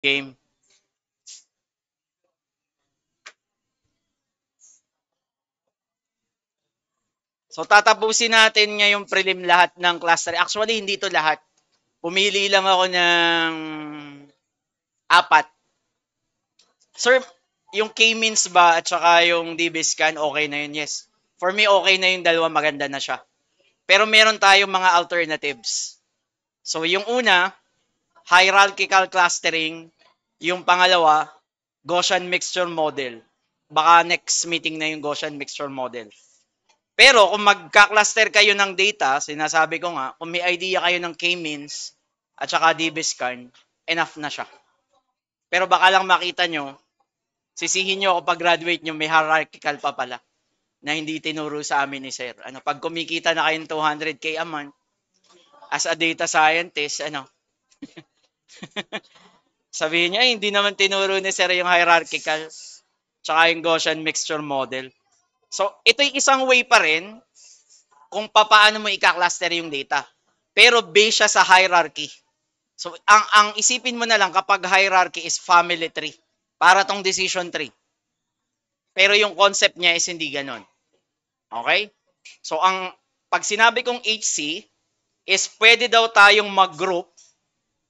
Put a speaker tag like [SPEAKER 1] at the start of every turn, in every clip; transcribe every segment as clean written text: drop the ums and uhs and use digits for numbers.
[SPEAKER 1] Game. So tatapusin natin ngayong prelim lahat ng cluster. Actually, hindi to lahat. Pumili lang ako ng apat. Sir, yung K-means ba at saka yung DB-scan, okay na yun? Yes. For me, okay na yung dalawa. Maganda na siya. Pero meron tayong mga alternatives. So yung una, hierarchical clustering. Yung pangalawa, Gaussian mixture model. Baka next meeting na yung Gaussian mixture model. Pero kung magka-cluster kayo ng data, sinasabi ko nga, kung may idea kayo ng K-means at saka DB-scan, enough na siya. Pero baka lang makita nyo, sisihin nyo ako pag graduate nyo, may hierarchical pa pala na hindi tinuro sa amin ni Sir. Ano, pag kumikita na kayong 200K a month, as a data scientist, ano, sabihin niya, hindi naman tinuro ni Sir yung hierarchical tsaka yung Gaussian mixture model. So, ito yung isang way pa rin kung paano mo i-cluster yung data. Pero based siya sa hierarchy. So, ang isipin mo na lang kapag hierarchy is family tree. Para tong decision tree. Pero yung concept niya is hindi ganon. Okay? So, pag sinabi kong HC, is pwede daw tayong mag-group,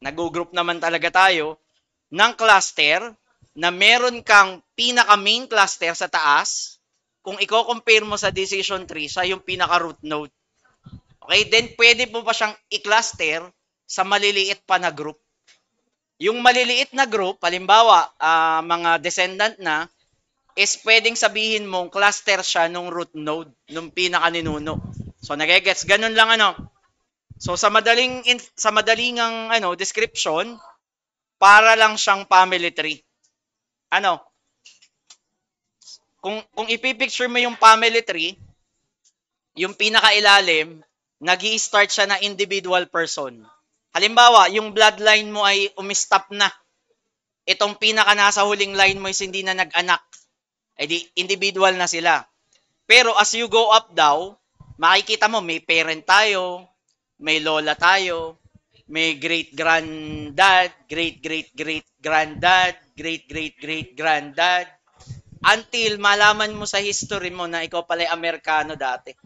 [SPEAKER 1] nag-group naman talaga tayo, ng cluster na meron kang pinaka-main cluster sa taas, kung i-compare mo sa decision tree, siya yung pinaka-root node. Okay? Then, pwede mo pa siyang i-cluster sa maliliit pa na group. Yung maliliit na group, halimbawa, mga descendant na, is pwedeng sabihin mong cluster siya nung root node, nung pinaka-ninuno. So, nagigets? Ganun lang ano. So, sa madaling description, para lang siyang family tree. Ano? Kung ipipicture mo yung family tree, yung pinakailalim, nag-i-start siya na individual person. Halimbawa, yung bloodline mo ay umistop na. Itong pinaka nasa huling line mo is hindi na nag-anak. Eh di, individual na sila. Pero as you go up daw, makikita mo may parent tayo, may lola tayo, may great-granddad, great-great-great-granddad, great-great-great-granddad, until malaman mo sa history mo na ikaw pala Amerikano dati.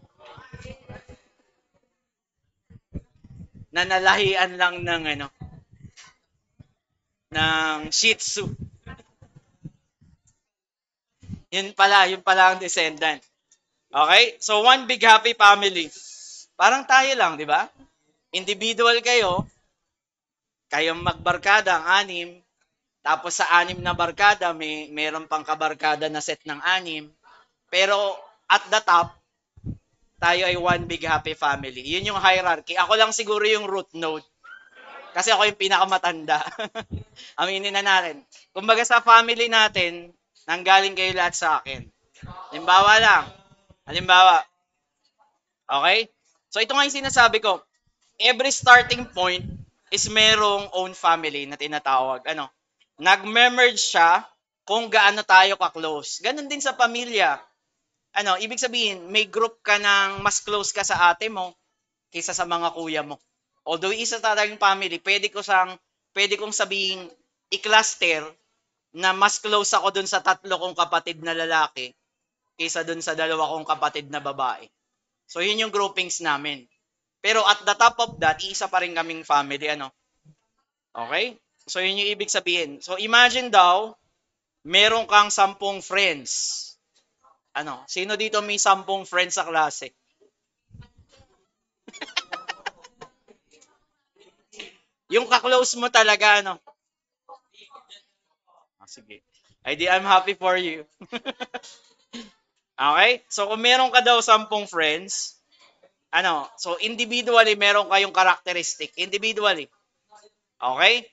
[SPEAKER 1] Na nalahian lang ng Shih Tzu. Yun pala ang descendant. Okay? So, one big happy family. Parang tayo lang, di ba? Individual kayo, kayong magbarkada, ang anim, tapos sa anim na barkada, meron pang kabarkada na set ng anim. Pero at the top, tayo ay one big happy family. Yun yung hierarchy. Ako lang siguro yung root node. Kasi ako yung pinakamatanda. Aminin na natin. Kumbaga sa family natin, nanggaling kayo lahat sa akin. Halimbawa lang. Halimbawa. Okay? So ito nga yung sinasabi ko. Every starting point is merong own family na tinatawag. Ano? Nag-merge siya kung gaano tayo ka-close. Ganon din sa pamilya. Ano, ibig sabihin, may group ka ng mas close ka sa ate mo kaysa sa mga kuya mo. Although isa talagang family, pwede kong sabihin i-cluster na mas close ako dun sa tatlo kong kapatid na lalaki kaysa dun sa dalawa kong kapatid na babae. So yun yung groupings namin. Pero at the top of that, isa pa rin kaming family, ano? Okay? So yun yung ibig sabihin. So imagine daw, meron kang 10 friends. Ano? Sino dito may 10 friends sa klase? Yung ka-close mo talaga, ano? Sige. I di, I'm happy for you. Okay? So, kung meron ka daw 10 friends, ano? So, individually, meron kayong characteristic. Individually. Okay?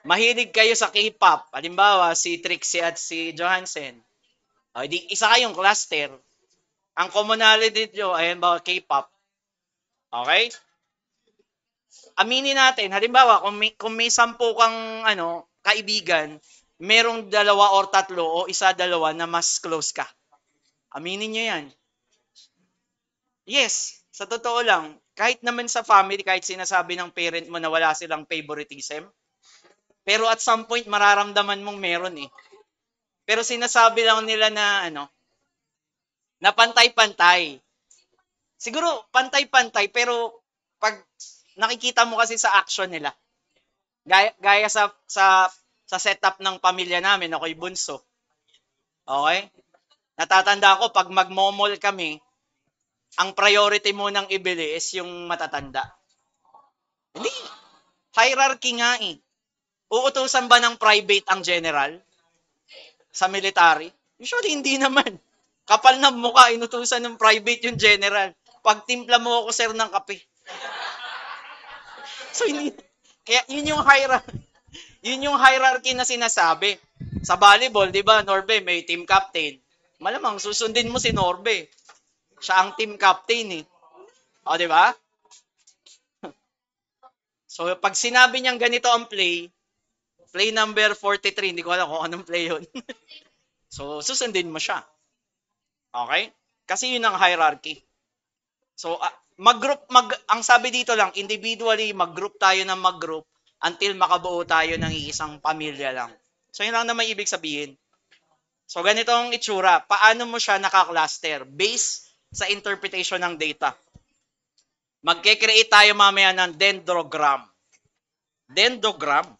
[SPEAKER 1] Mahilig kayo sa K-pop. Halimbawa, si Trixie at si Johansen. O, di, isa kayong cluster. Ang commonality nyo ay halimbawa K-pop. Okay? Aminin natin, halimbawa, kung may 10 kang kaibigan, merong dalawa or tatlo o isa dalawa na mas close ka. Aminin nyo yan. Yes, sa totoo lang, kahit naman sa family, kahit sinasabi ng parent mo na wala silang favoritism, Pero at some point, mararamdaman mong meron eh. Pero sinasabi lang nila na na pantay-pantay. Siguro pantay-pantay pero pag nakikita mo kasi sa action nila, gaya sa setup ng pamilya namin, ako'y bunso. Okay? Natatanda ko pag magmomol kami, ang priority mo nang ibili is yung matatanda. Hindi, hierarchy nga eh. Uutusan ba ng private ang general sa military? Usually hindi naman. Kapal ng mukha, inutusan ng private yung general. Pag timpla mo ako sir ng kape. So hindi, kaya yun yung hierarchy na sinasabi. Sa volleyball, 'di ba, Norbe, may team captain. Malamang susundin mo si Norbe. Siya ang team captain eh. O, 'di ba? So pag sinabi niyang ganito ang play number 43, hindi ko alam kung anong play 'yun. So susundin mo siya. Okay? Kasi yun ang hierarchy. So ang sabi dito lang, individually mag-group tayo ng mag-group until makabuo tayo ng isang pamilya lang. So yun lang naman ibig sabihin. So ganito ang itsura. Paano mo siya naka-cluster? Based sa interpretation ng data. Magke-create tayo mamaya ng dendrogram. Dendrogram.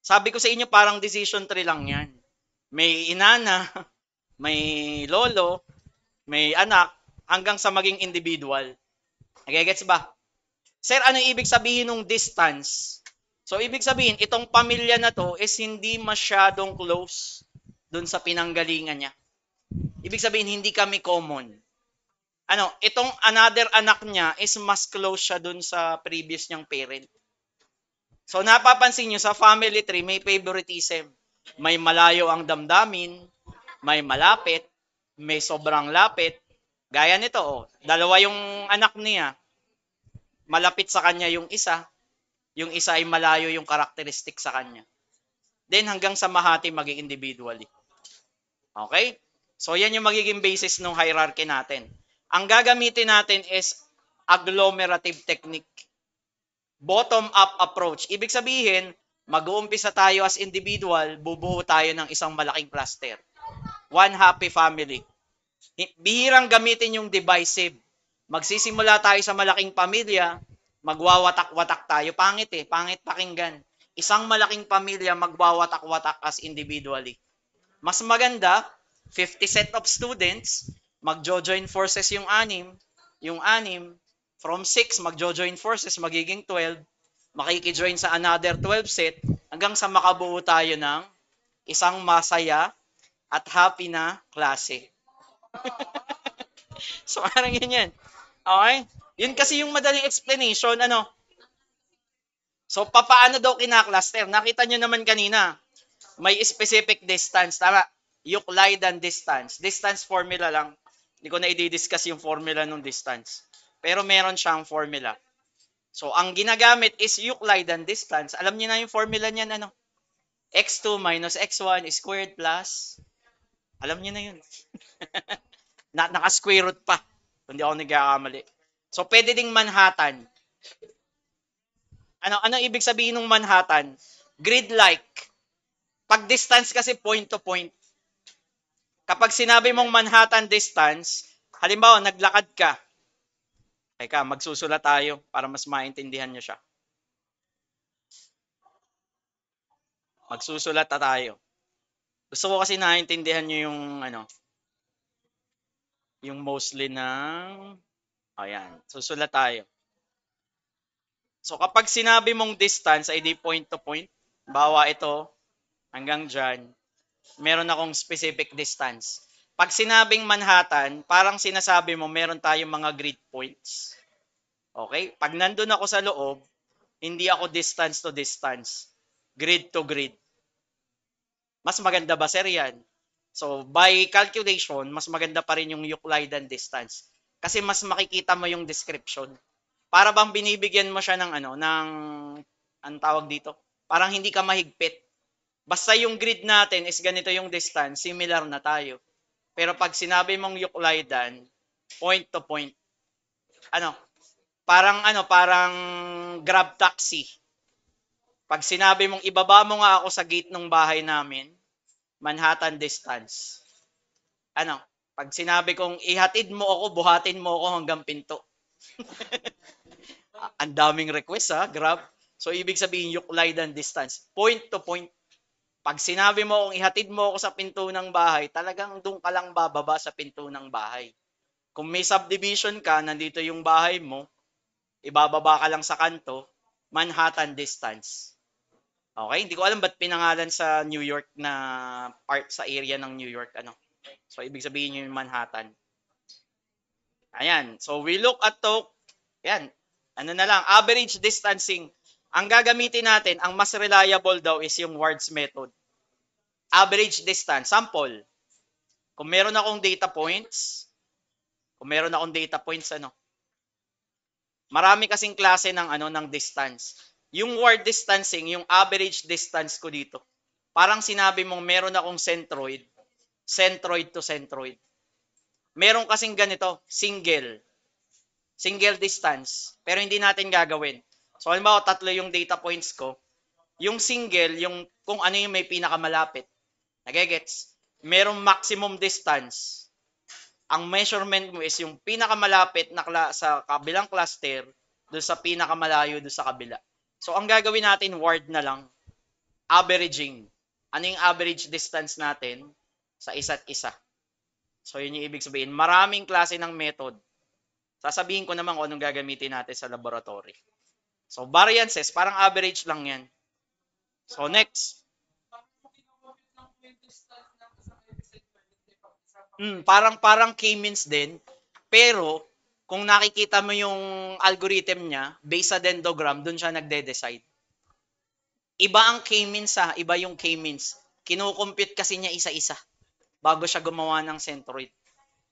[SPEAKER 1] Sabi ko sa inyo parang decision tree lang yan. May inana, may lolo, may anak, hanggang sa maging individual. Nagigets ba? Sir, ano ibig sabihin ng distance? So, ibig sabihin, itong pamilya na to is hindi masyadong close dun sa pinanggalingan niya. Ibig sabihin, hindi kami common. Itong another anak niya is mas close siya dun sa previous niyang parent. So, napapansin niyo sa family tree, may favoritism. May malayo ang damdamin, may malapit, may sobrang lapit. Gaya nito, dalawa yung anak niya. Malapit sa kanya yung isa ay malayo yung karakteristik sa kanya. Then hanggang sa mahati maging individually. Okay? So yan yung magiging basis ng hierarchy natin. Ang gagamitin natin is agglomerative technique. Bottom-up approach. Ibig sabihin, mag-uumpisa tayo as individual, bubuo tayo ng isang malaking cluster. One happy family. Bihirang gamitin yung divisive. Magsisimula tayo sa malaking pamilya, magwawatak-watak tayo. Pangit pangit pakinggan. Isang malaking pamilya magwawatak-watak as individually. Mas maganda, 50 set of students, magjo-join forces yung anim, from 6 magjo-join forces, magiging 12, makiki-join sa another 12 set, hanggang sa makabuo tayo ng isang masaya at happy na klase. So, parang ganyan. Okay? Yun kasi yung madaling explanation, So, papaano daw kinakluster? Nakita nyo naman kanina, may specific distance, tama? Euclidean distance. Distance formula lang. Hindi ko na i-discuss yung formula ng distance. Pero meron siyang formula. So, ang ginagamit is Euclidean distance. Alam niyo na yung formula niyan, x2 minus x1 squared plus, alam niyo na yun. Naka-square root pa. Hindi ako nagkakamali. So, pwede ding Manhattan. Ano ibig sabihin ng Manhattan? Grid-like. Pag distance kasi point to point. Kapag sinabi mong Manhattan distance, halimbawa, naglakad ka. Teka, magsusulat tayo para mas maintindihan nyo siya. Magsusulat na tayo. Gusto ko kasi naintindihan nyo yung mostly ng, ayan, susulat tayo. So, kapag sinabi mong distance, ay di point to point, bawa ito, hanggang dyan, meron akong specific distance. Pag sinabing Manhattan, parang sinasabi mo, meron tayong mga grid points. Okay? Pag nandun ako sa loob, hindi ako distance to distance. Grid to grid. Mas maganda ba, sir, yan? So, by calculation, mas maganda pa rin yung Euclidean distance. Kasi mas makikita mo yung description. Para bang binibigyan mo siya ng ang tawag dito? Parang hindi ka mahigpit. Basta yung grid natin is ganito yung distance, similar na tayo. Pero pag sinabi mong Euclidean, point to point, parang grab taxi. Pag sinabi mong ibaba mo nga ako sa gate ng bahay namin, Manhattan distance. Ano? Pag sinabi kong ihatid mo ako, buhatin mo ako hanggang pinto. Ang daming request ha, Grab. So, ibig sabihin, Euclidean distance. Point to point. Pag sinabi mo kung ihatid mo ako sa pinto ng bahay, talagang doon ka lang bababa sa pinto ng bahay. Kung may subdivision ka, nandito yung bahay mo, ibababa ka lang sa kanto, Manhattan distance. Okay? Hindi ko alam ba't pinangalan sa New York na part sa area ng New York. Ano? So, ibig sabihin yung Manhattan. Ayan. So, we look at to, yan. Ano na lang, average distancing. Ang gagamitin natin, ang mas reliable daw is yung Ward's method. Average distance. Sample. Kung meron akong data points, ano, marami kasing klase ng ng distance. Yung ward distancing, yung average distance ko dito. Parang sinabi mong meron akong centroid to centroid. Meron kasing ganito, single distance, pero hindi natin gagawin. So halimbawa, 3 yung data points ko. Yung single, yung kung ano yung may pinakamalapit. Nagegets? Merong maximum distance. Ang measurement mo is yung pinakamalapit na sa kabilang cluster doon sa pinakamalayo doon sa kabila. So, ang gagawin natin, ward na lang. Averaging. Ano yung average distance natin sa isa't isa? So, yun yung ibig sabihin. Maraming klase ng method. Sasabihin ko naman kung anong gagamitin natin sa laboratory. So, variances, parang average lang yan. So, next. Parang K-means din. Pero, kung nakikita mo yung algorithm niya, based sa dendrogram, dun siya nagde-decide. Iba ang K-means iba yung K-means. Kinukompute kasi niya isa-isa bago siya gumawa ng centroid.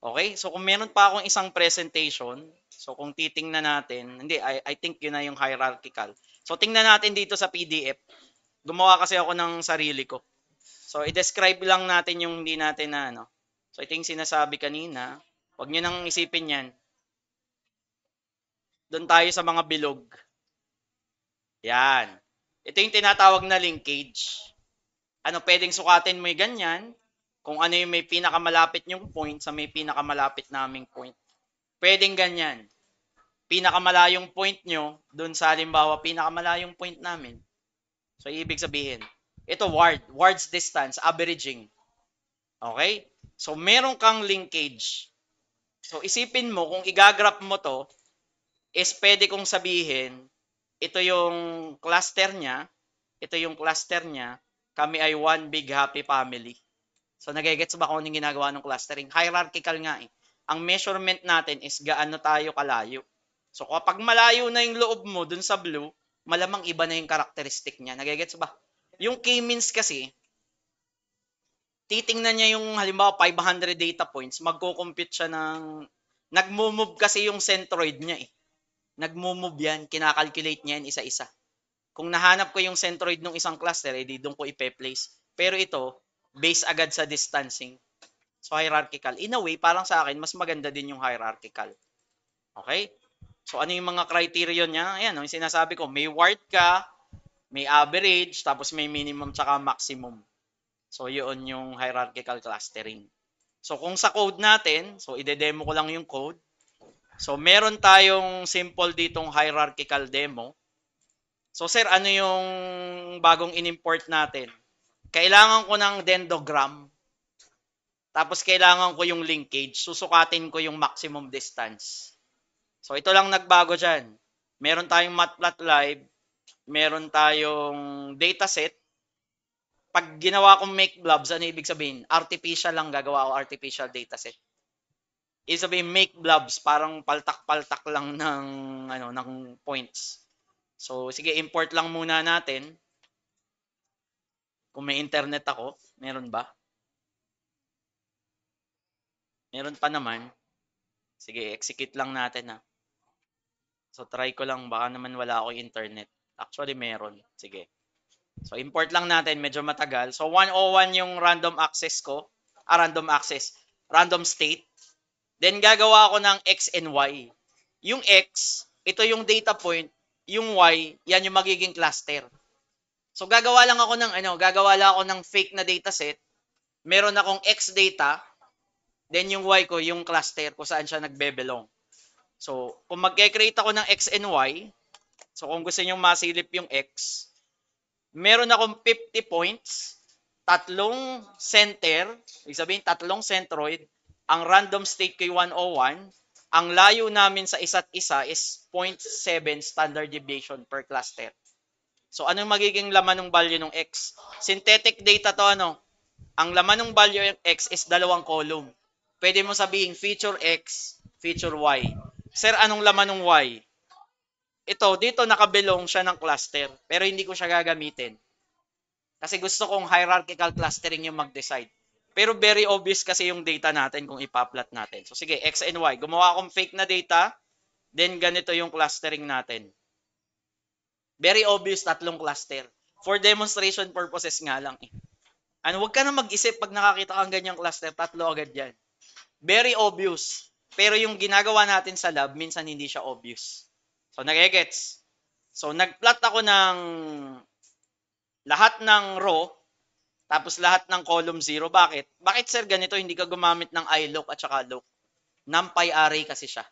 [SPEAKER 1] Okay? So, kung meron pa akong isang presentation, so kung titingnan natin, hindi, I think yun na yung hierarchical. So, tingnan natin dito sa PDF. Gumawa kasi ako ng sarili ko. So, i-describe lang natin yung hindi natin na, So, ito yung sinasabi kanina. Huwag nyo nang isipin yan. Doon tayo sa mga bilog. Yan. Ito yung tinatawag na linkage. Pwedeng sukatin mo yung ganyan. Kung ano yung may pinakamalapit yung point sa may pinakamalapit naming point. Pwedeng ganyan. Pinakamalayong point nyo, doon sa halimbawa, pinakamalayong point namin. So, ibig sabihin, ito ward's distance, averaging. Okay? So, meron kang linkage. So, isipin mo, kung igagraph mo to, is pwede kong sabihin, ito yung cluster niya, kami ay one big happy family. So, nagigets ba kung anong ginagawa ng clustering? Hierarchical nga eh. Ang measurement natin is gaano tayo kalayo. So, kapag malayo na yung loob mo dun sa blue, malamang iba na yung karakteristik niya. Nagigets ba? Yung K-means kasi, titingnan niya yung halimbawa 500 data points, magko-compute siya ng nagmo-move kasi yung centroid niya eh. Nagmo-move yan, kinakalculate niya yan isa-isa. Kung nahanap ko yung centroid ng isang cluster, edi doon ko ipe-place. Pero ito, based agad sa distancing. So hierarchical. In a way, parang sa akin, mas maganda din yung hierarchical. Okay? So ano yung mga criterion niya? Ayan, yung sinasabi ko, may ward ka, may average, tapos may minimum tsaka maximum. So, yun yung hierarchical clustering. So, kung sa code natin, so, ide-demo ko lang yung code. So, meron tayong simple ditong hierarchical demo. So, sir, ano yung bagong in-import natin? Kailangan ko ng dendrogram. Tapos, kailangan ko yung linkage. Susukatin ko yung maximum distance. So, ito lang nagbago dyan. Meron tayong matplotlib. Meron tayong dataset. Pag ginawa kong make blobs, ano ibig sabihin? Artificial lang gagawa ko, artificial dataset. Ibig sabihin, make blobs, parang paltak-paltak lang ng points. So, sige, import lang muna natin. Kung may internet ako, meron ba? Meron pa naman. Sige, execute lang natin ha. So, try ko lang, baka naman wala ako internet. Actually, meron. Sige. So, import lang natin, medyo matagal. So, 101 yung random access ko. Random state. Then, gagawa ako ng X and Y. Yung X, ito yung data point. Yung Y, yan yung magiging cluster. So gagawa lang ako ng fake na dataset. Meron akong X data, then yung Y ko, yung cluster kung saan siya nagbe-belong. So, kung magke-create ako ng X and Y, so kung gusto niyo masilip yung X, meron akong 50 points, tatlong center, ibig sabihin tatlong centroid, ang random state ko 101, ang layo namin sa isa't isa is 0.7 standard deviation per cluster. So, anong magiging laman ng value ng X? Synthetic data to, ang laman ng value ng X is dalawang column. Pwede mo sabihin feature X, feature Y. Sir, anong laman ng Y? Ito, dito nakabelong siya ng cluster, pero hindi ko siya gagamitin. Kasi gusto kong hierarchical clustering yung mag-decide. Pero very obvious kasi yung data natin kung ipa-plot natin. So sige, X and Y. Gumawa akong fake na data, then ganito yung clustering natin. Very obvious, tatlong cluster. For demonstration purposes nga lang eh. Huwag ka na mag-isip pag nakakita kang ganyang cluster, tatlo agad yan. Very obvious. Pero yung ginagawa natin sa lab, minsan hindi siya obvious. So, nag-gets. So, nag-plot ako ng lahat ng row, tapos lahat ng column 0. Bakit? Bakit sir ganito hindi ka gumamit ng iLook at saka look? NumPy array kasi siya.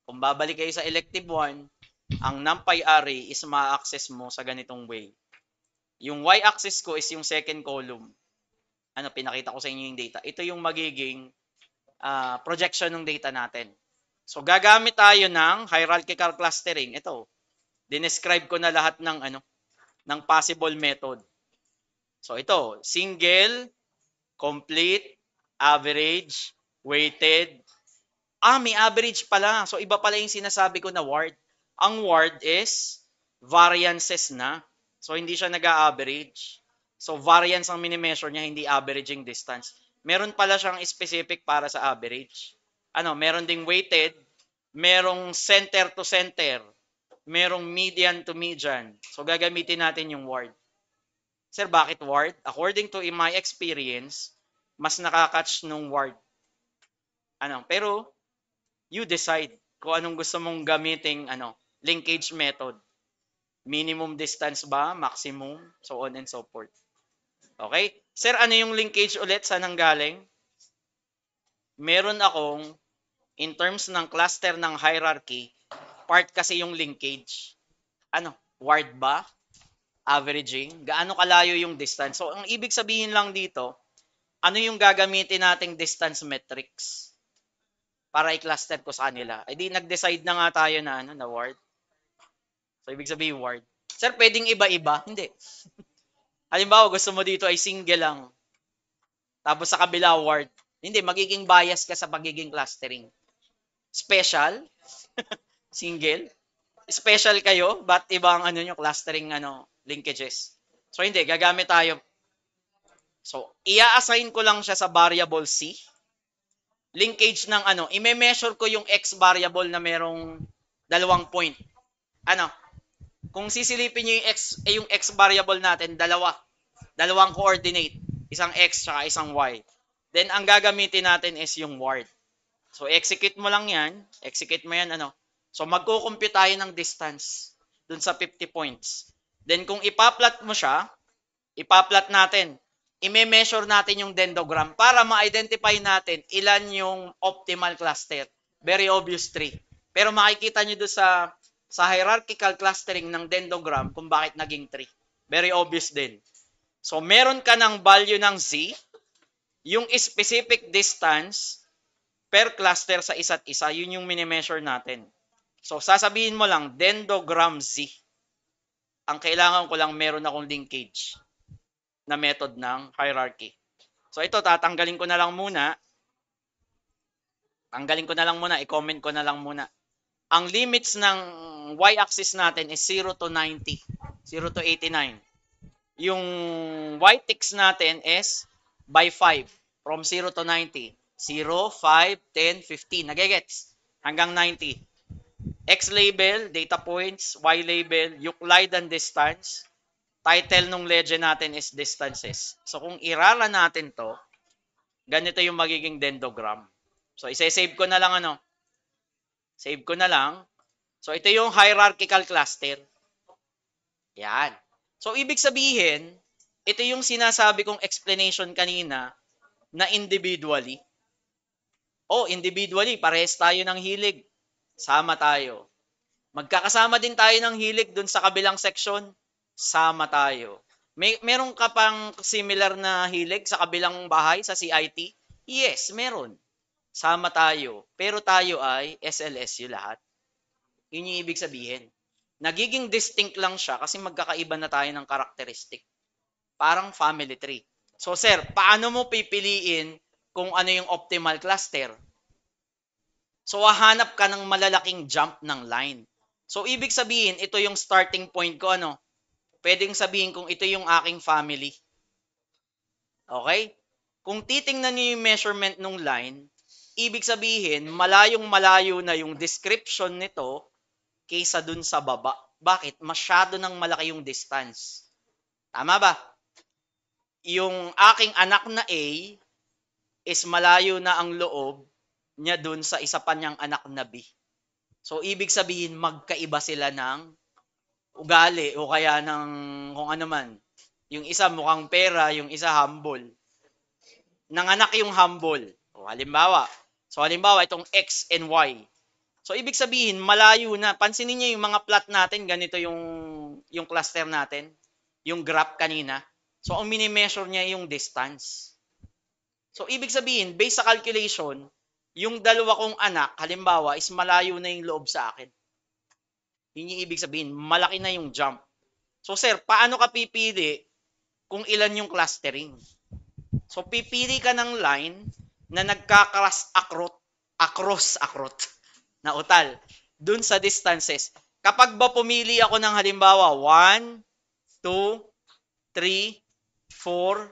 [SPEAKER 1] Kung babalik kayo sa elective 1, ang NumPy array is ma-access mo sa ganitong way. Yung y-axis ko is yung second column. Pinakita ko sa inyo yung data. Ito yung magiging projection ng data natin. So, gagamit tayo ng hierarchical clustering. Ito, dinescribe ko na lahat ng possible method. So, ito, single, complete, average, weighted. May average pala. So, iba pala yung sinasabi ko na word. Ang word is variances na. So, hindi siya nag-a-average. So, variance ang mini-measure niya, hindi averaging distance. Meron pala siyang specific para sa average. Meron ding weighted, merong center to center, merong median to median. So, gagamitin natin yung word. Sir, bakit word? According to my experience, mas nakakatch nung word. Pero, you decide kung anong gusto mong gamiting, linkage method. Minimum distance ba? Maximum? So on and so forth. Okay? Sir, ano yung linkage ulit? Saan ang galing? Meron akong, in terms ng cluster ng hierarchy, part kasi yung linkage. Word ba? Averaging? Gaano kalayo yung distance? So, ang ibig sabihin lang dito, ano yung gagamitin nating distance metrics para i-cluster ko sa kanila? Di nag-decide na nga tayo na word. So, ibig sabihin word. Sir, pwedeng iba-iba? Hindi. Halimbawa, gusto mo dito ay single lang. Tapos sa kabila, word. Hindi, magiging bias ka sa pagiging clustering. Special? Single? Special kayo? Ba't iba ang nyo, clustering linkages? So, hindi. Gagamit tayo. So, i-assign ko lang siya sa variable C. Linkage ng i-measure ko yung X variable na merong dalawang point. Kung sisilipin nyo yung X variable natin, dalawang coordinate. Isang X saka isang Y. Then, ang gagamitin natin is yung word. So, execute mo lang yan. Execute mo yan, So, magkukompute tayo ng distance dun sa 50 points. Then, kung ipa-plot mo siya, ipa-plot natin. I-measure natin yung dendrogram para ma-identify natin ilan yung optimal cluster. Very obvious 3. Pero makikita nyo doon sa hierarchical clustering ng dendrogram kung bakit naging 3. Very obvious din. So, meron ka ng value ng Z, yung specific distance per cluster sa isa't isa, yun yung mini-measure natin. So, sasabihin mo lang, dendrogram Z. Ang kailangan ko lang meron akong linkage na method ng hierarchy. So, ito, tatanggalin ko na lang muna. I-comment ko na lang muna. Ang limits ng y-axis natin is 0 to 90. 0 to 89. Yung y-tix natin is by 5. From 0 to 90. 0, 5, 10, 15. Nagigets? Hanggang 90. X label, data points. Y label, Euclidean distance. Title nung legend natin is distances. So, kung irara natin to, ganito yung magiging dendrogram. So, isa-save ko na lang Save ko na lang. So, ito yung hierarchical cluster. Yan. So, ibig sabihin, ito yung sinasabi kong explanation kanina na individually. Individually, parehas tayo ng hilig. Sama tayo. Magkakasama din tayo ng hilig dun sa kabilang section. Sama tayo. Meron ka pang similar na hilig sa kabilang bahay, sa CIT? Yes, meron. Sama tayo. Pero tayo ay SLSU lahat. Yun yung ibig sabihin. Nagiging distinct lang siya kasi magkakaiba na tayo ng karakteristik. Parang family tree. So sir, paano mo pipiliin kung ano yung optimal cluster? So hahanap ka ng malalaking jump ng line. So ibig sabihin, ito yung starting point ko, ano? Pwedeng sabihin kung ito yung aking family. Okay? Kung titingnan niyo yung measurement ng line, ibig sabihin, malayong malayo na yung description nito kaysa dun sa baba. Bakit? Masyado nang malaki yung distance. Tama ba? Yung aking anak na A is malayo na ang loob niya dun sa isa pa niyang anak na B. So, ibig sabihin, magkaiba sila ng ugali o kaya ng kung ano man. Yung isa mukhang pera, yung isa humble. Nanganak yung humble. Halimbawa, itong X and Y. So, ibig sabihin, malayo na. Pansinin niyo yung mga plot natin, ganito yung cluster natin, yung graph kanina. So, ang mini-measure niya yung distance. So, ibig sabihin, based sa calculation, yung dalawa kong anak, halimbawa, is malayo na yung loob sa akin. Yun yung ibig sabihin, malaki na yung jump. So, sir, paano ka pipili kung ilan yung clustering? So, pipili ka ng line na nagkakross across na utal dun sa distances. Kapag ba pumili ako ng halimbawa 1, 2, 3, 4,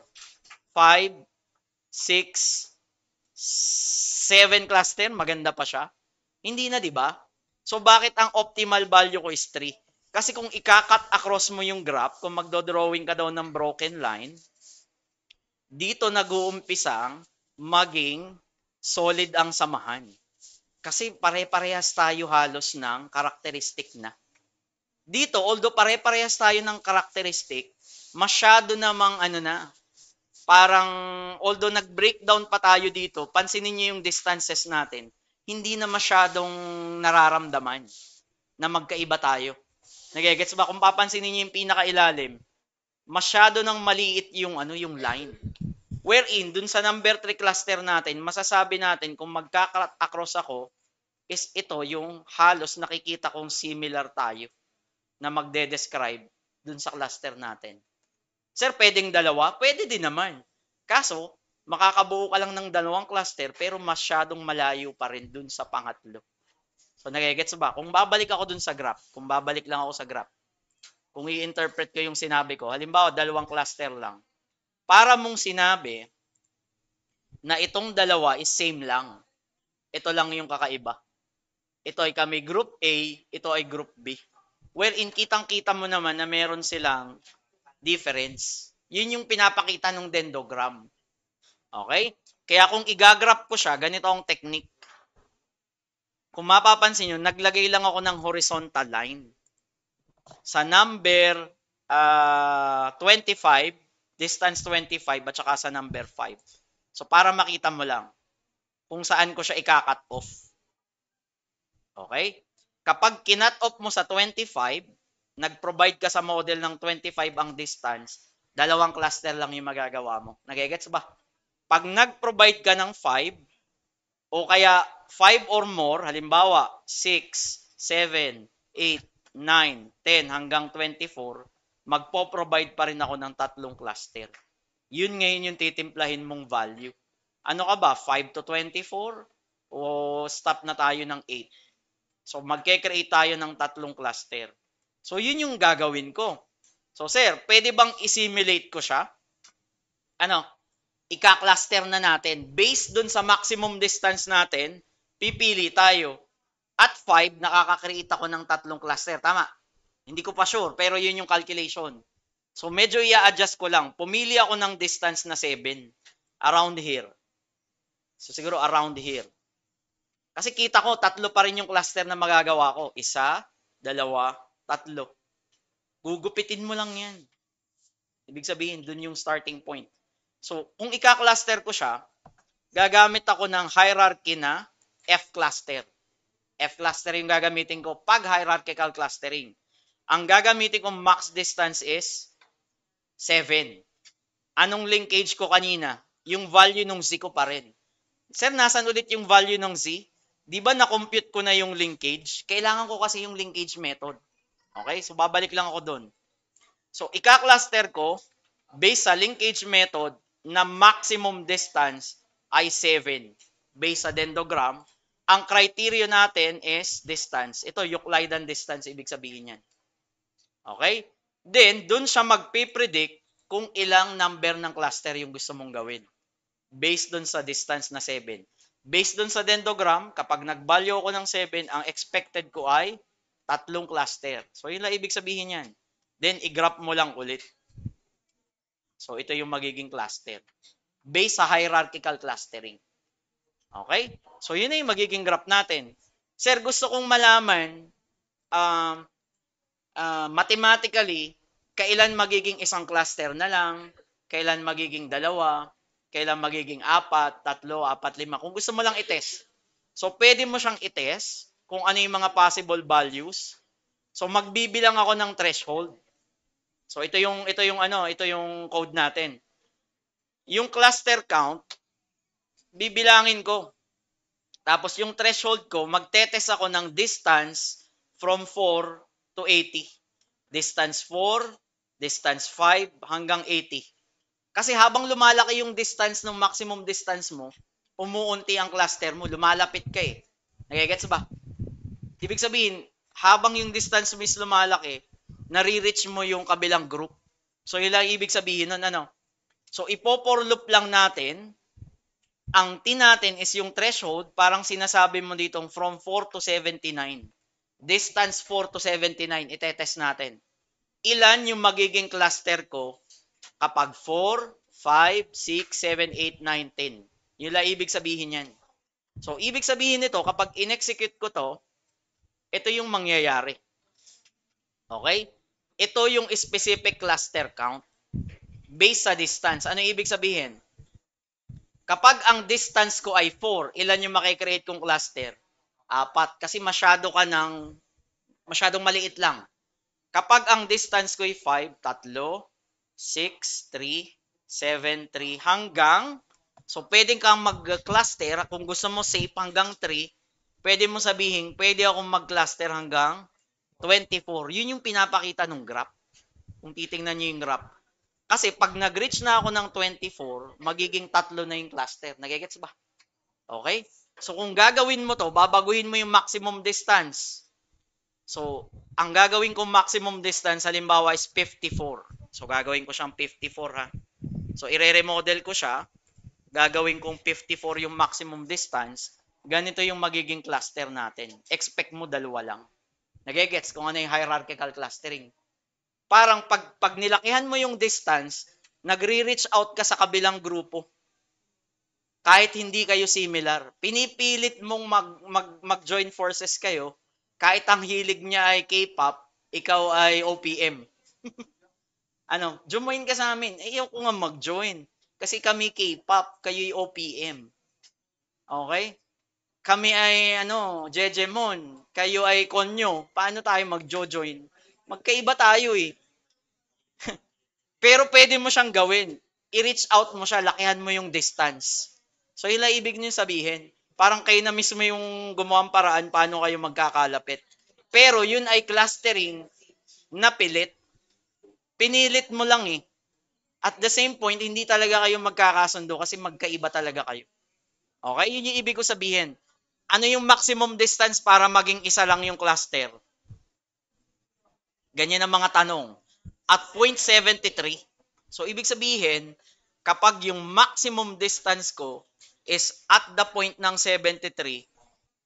[SPEAKER 1] 5, 6, 7 cluster, maganda pa siya. Hindi na, di ba? So, bakit ang optimal value ko is 3? Kasi kung ikakat across mo yung graph, kung magdo-drawing ka daw ng broken line, dito nag-uumpisang maging solid ang samahan. Kasi pare-parehas tayo halos ng karakteristik na. Dito, although pare-parehas tayo ng karakteristik, masyado namang parang although nag-breakdown pa tayo dito, pansinin niyo yung distances natin, hindi na masyadong nararamdaman na magkaiba tayo. Nagegets ba? Kung papansinin niyo yung pinakailalim, masyado nang maliit yung line. Wherein, dun sa number 3 cluster natin, masasabi natin kung magkaka-across ako, is ito yung halos nakikita kong similar tayo na magde-describe dun sa cluster natin. Sir, pwedeng dalawa? Pwede din naman. Kaso, makakabuo ka lang ng dalawang cluster pero masyadong malayo pa rin dun sa pangatlo. So, nagigets ba? Kung babalik ako dun sa graph, kung babalik lang ako sa graph, kung i-interpret ko yung sinabi ko, halimbawa, dalawang cluster lang. Para mong sinabi na itong dalawa is same lang. Ito lang yung kakaiba. Ito ay kami group A, ito ay group B. Wherein kitang-kita mo naman na meron silang difference. Yun yung pinapakita ng dendrogram. Okay? Kaya kung igagraph ko siya, ganito ang technique. Kung mapapansin nyo, naglagay lang ako ng horizontal line. Sa number 25, distance 25, at saka sa number 5. So, para makita mo lang kung saan ko siya ika-cut off. Okay? Kapag kinat off mo sa 25, nag-provide ka sa model ng 25 ang distance, dalawang cluster lang yung magagawa mo. Nagigets ba? Pag nag-provide ka ng 5, o kaya 5 or more, halimbawa 6, 7, 8, 9, 10 hanggang 24, magpo-provide pa rin ako ng tatlong cluster. Yun ngayon yung titimplahin mong value. Ano ka ba? 5 to 24? O stop na tayo ng 8? So, magke-create tayo ng tatlong cluster. So, yun yung gagawin ko. So, sir, pwede bang i-simulate ko siya? Ika-cluster na natin. Based dun sa maximum distance natin, pipili tayo. At 5, nakaka-create ako ng tatlong cluster. Tama? Hindi ko pa sure, pero yun yung calculation. So, medyo i-adjust ko lang. Pumili ako ng distance na 7. Around here. So, siguro around here. Kasi kita ko, tatlo pa rin yung cluster na magagawa ko. 1, 2, 3. Gugupitin mo lang yan. Ibig sabihin, dun yung starting point. So, kung ika-cluster ko siya, gagamit ako ng hierarchy na F-cluster. F-cluster yung gagamitin ko pag hierarchical clustering. Ang gagamitin kong max distance is 7. Anong linkage ko kanina? Yung value ng Z ko pa rin. Sir, nasan ulit yung value ng Z? Di ba na-compute ko na yung linkage? Kailangan ko kasi yung linkage method. Okay? So, babalik lang ako doon. So, ika-cluster ko based sa linkage method na maximum distance ay 7. Based sa dendrogram, ang criteria natin is distance. Ito, Euclidean distance, ibig sabihin yan. Okay? Then, dun siya magpipredict kung ilang number ng cluster yung gusto mong gawin. Based dun sa distance na 7. Based dun sa dendrogram, kapag nag-value ako ng 7, ang expected ko ay 3 cluster. So, yun lang ibig sabihin yan. Then, i-graph mo lang ulit. So, ito yung magiging cluster. Based sa hierarchical clustering. Okay? So, yun na yung magiging graph natin. Sir, gusto kong malaman, mathematically, kailan magiging isang cluster na lang, kailan magiging dalawa, kailan magiging 4, 3, 4, 5. Kung gusto mo lang i-test. So, pwede mo siyang i-test kung ano yung mga possible values. So, magbibilang ako ng threshold. So, ito yung code natin. Yung cluster count, bibilangin ko. Tapos yung threshold ko, magte-test ako ng distance from 4 to 80. Distance 4, distance 5, hanggang 80. Kasi habang lumalaki yung distance ng maximum distance mo, umuunti ang cluster mo, lumalapit ka eh. Nagigets ba? Ibig sabihin, habang yung distance mo is lumalaki, nare-reach mo yung kabilang group. So, yun lang ibig sabihin nun, ano? So, ipo-for loop lang natin. Ang T natin is yung threshold, parang sinasabi mo ditong from 4 to 79. Distance 4 to 79, itetest natin. Ilan yung magiging cluster ko kapag 4, 5, 6, 7, 8, 9, 10. Yun lang ibig sabihin yan. So, ibig sabihin nito, kapag in-execute ko to, ito yung mangyayari. Okay? Ito yung specific cluster count based sa distance. Ano ibig sabihin? Kapag ang distance ko ay 4, ilan yung makikreate kong cluster? 4. Kasi masyadong maliit lang. Kapag ang distance ko ay 5, 3, 6, 3, 7, 3, hanggang, so pwedeng kang mag-cluster, kung gusto mo safe hanggang 3, pwede mo sabihin, pwede akong mag-cluster hanggang 24. Yun yung pinapakita ng graph. Kung titingnan nyo yung graph. Kasi pag nag-reach na ako ng 24, magiging 3 na yung cluster. Nagigets ba? Okay? So kung gagawin mo to, babaguhin mo yung maximum distance. So, ang gagawin kong maximum distance, halimbawa is 54. So, gagawin ko siyang 54 ha. So, i-remodel ko siya. Gagawin kong 54 yung maximum distance. Ganito yung magiging cluster natin. Expect mo dalawa lang. Nagigets kung ano yung hierarchical clustering. Parang pag nilakihan mo yung distance, nagre-reach out ka sa kabilang grupo. Kahit hindi kayo similar. Pinipilit mong mag-join forces kayo. Kahit ang hilig niya ay K-pop, ikaw ay OPM. Ano, join ka sa amin. Eh, ayaw ko nga mag-join. Kasi kami K-pop, kayo'y OPM. Okay? Kami ay, Jejemon. Kayo ay Konyo. Paano tayo mag-join? Magkaiba tayo eh. Pero pwede mo siyang gawin. I-reach out mo siya, lakihan mo yung distance. So, yun lang ibig niyo sabihin. Parang kayo na mismo yung gumawang paraan paano kayo magkakalapit. Pero yun ay clustering na pilit. Pinilit mo lang eh. At the same point, hindi talaga kayo magkakasundo kasi magkaiba talaga kayo. Okay? Yun yung ibig ko sabihin. Ano yung maximum distance para maging isa lang yung cluster? Ganyan ang mga tanong. At 0.73, so ibig sabihin, kapag yung maximum distance ko is at the point ng 73,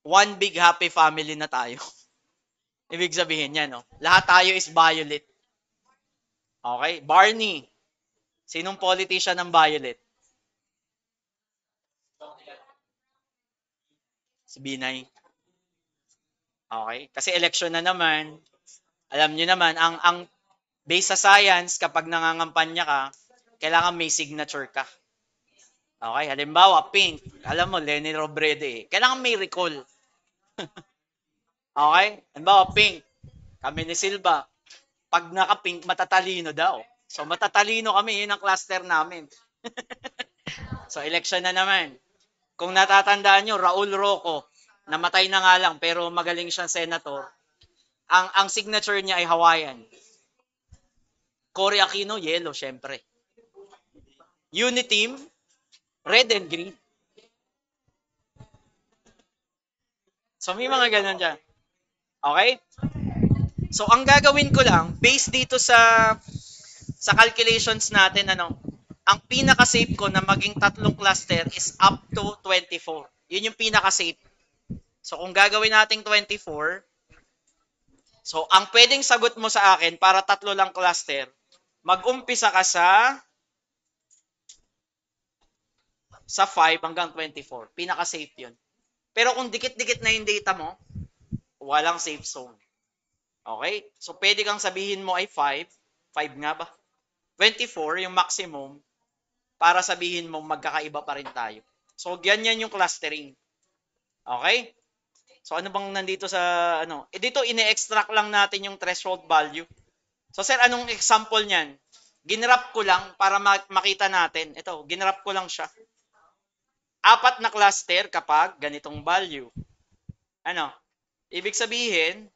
[SPEAKER 1] one big happy family na tayo. Ibig sabihin yan, no? Lahat tayo is violet. Okay? Barney, sinong politician ng violet? Si Binay. Okay? Kasi election na naman. Alam niyo naman, ang Based sa science, kapag nangangampanya ka, kailangan may signature ka. Okay, halimbawa, pink. Alam mo, Lenny Robredo eh. Kailangan may recall. Okay? Halimbawa, pink. Kami ni Silva. Pag naka-pink, matatalino daw. So, matatalino kami. Yun ang cluster namin. So, election na naman. Kung natatandaan nyo, Raul Roco, namatay na nga lang, pero magaling siyang senator. Ang signature niya ay Hawaiian. Cory Aquino, yellow, syempre. Uniteam, red and green. So, may mga ganun dyan. Okay? So, ang gagawin ko lang, based dito sa calculations natin, ang pinaka-safe ko na maging tatlong cluster is up to 24. Yun yung pinaka-safe. So, kung gagawin nating 24, so, ang pwedeng sagot mo sa akin para tatlo lang cluster, mag-umpisa ka sa 5 hanggang 24. Pinaka-safe yun. Pero kung dikit-dikit na yung data mo, walang safe zone. Okay? So, pwede kang sabihin mo ay 5. 5 nga ba? 24, yung maximum, para sabihin mo magkakaiba pa rin tayo. So, ganyan yung clustering. Okay? So, ano bang nandito sa, dito, ine-extract lang natin yung threshold value. So, sir, anong example niyan? Ginrap ko lang para makita natin. Ito, ginrap ko lang siya. 4 na cluster kapag ganitong value. Ibig sabihin,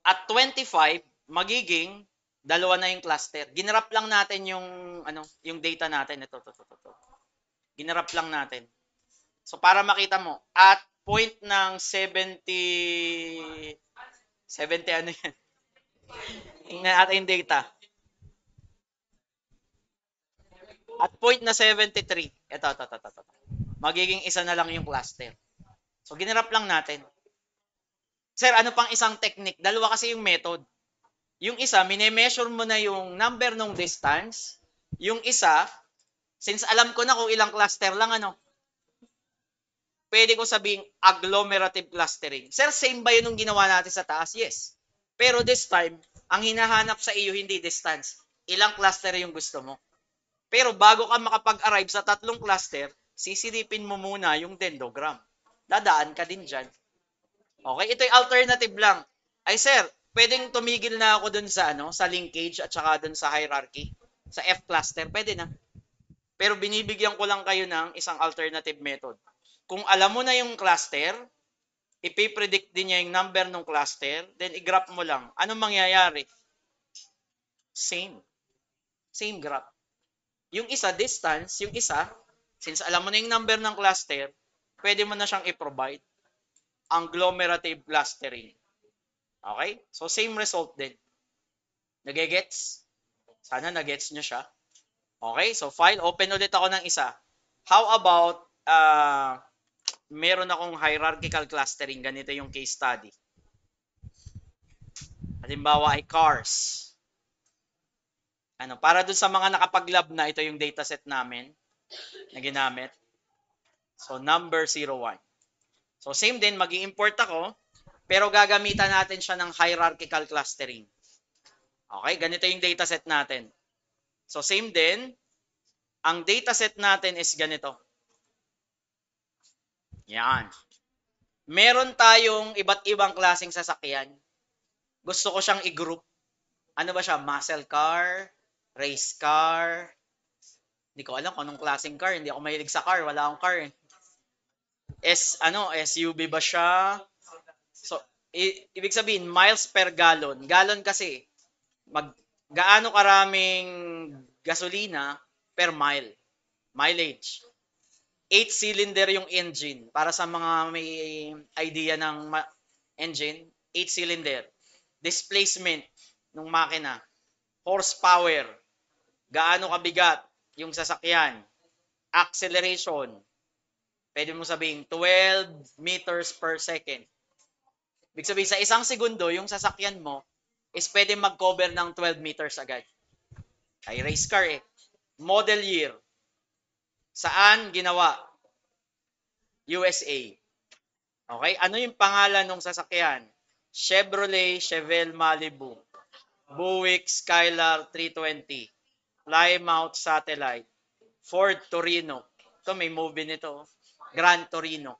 [SPEAKER 1] at 25, magiging dalawa na yung cluster. Ginrap lang natin yung data natin. Ito. Ginrap lang natin. So, para makita mo, at point ng 70, ano yan? Tingnan natin yung data. At point na 73, ito. Magiging isa na lang yung cluster. So, ginrap lang natin. Sir, ano pang isang technique? Dalawa kasi yung method. Yung isa, mine-measure mo na yung number ng distance. Yung isa, since alam ko na kung ilang cluster lang, pwede ko sabing agglomerative clustering. Sir, same ba yun yung ginawa natin sa taas? Yes. Pero this time, ang hinahanap sa iyo hindi distance. Ilang cluster yung gusto mo. Pero bago ka makapag-arrive sa tatlong cluster, sisilipin mo muna yung dendrogram. Dadaan ka din dyan. Okay, ito yung alternative lang. Ay sir, pwedeng tumigil na ako dun sa linkage at saka dun sa hierarchy. Sa F cluster, pwede na. Pero binibigyan ko lang kayo ng isang alternative method. Kung alam mo na yung cluster, ipipredict din niya yung number ng cluster, then i-graph mo lang. Anong mangyayari? Same. Same graph. Yung isa, distance. Yung isa, since alam mo na yung number ng cluster, pwede mo na siyang i-provide agglomerative clustering. Okay? So, same result din. Nagigets? Sana nagets nyo siya. Okay? So, file. Open ulit ako ng isa. How about, meron akong hierarchical clustering. Ganito yung case study. Halimbawa ay cars. Para dun sa mga nakapag-lab na, ito yung dataset namin na ginamit. So, number 01. So, same din, mag-i-import ako, pero gagamitan natin siya ng hierarchical clustering. Okay, ganito yung dataset natin. So, same din, ang dataset natin is ganito. Yan. Meron tayong iba't ibang klaseng sasakyan. Gusto ko siyang i-group. Ano ba siya? Muscle car, race car. Hindi ko alam kung anong klaseng car. Hindi ako mahilig sa car. Wala akong car eh. SUV ba siya? So, ibig sabihin, miles per gallon. Gallon kasi, gaano karaming gasolina per mile. Mileage. 8-cylinder yung engine. Para sa mga may idea ng engine, 8-cylinder. Displacement ng makina. Horsepower. Gaano kabigat yung sasakyan. Acceleration. Pwede mo sabihin 12 meters per second. Ibig sabihin, sa isang segundo, yung sasakyan mo is pwede mag-cover ng 12 meters agad. Ay race car eh. Model year. Saan ginawa? USA. Okay? Ano yung pangalan ng sasakyan? Chevrolet Chevelle Malibu. Buick Skylar 320, Plymouth Satellite, Ford Torino. Ito may movie nito, Gran Torino.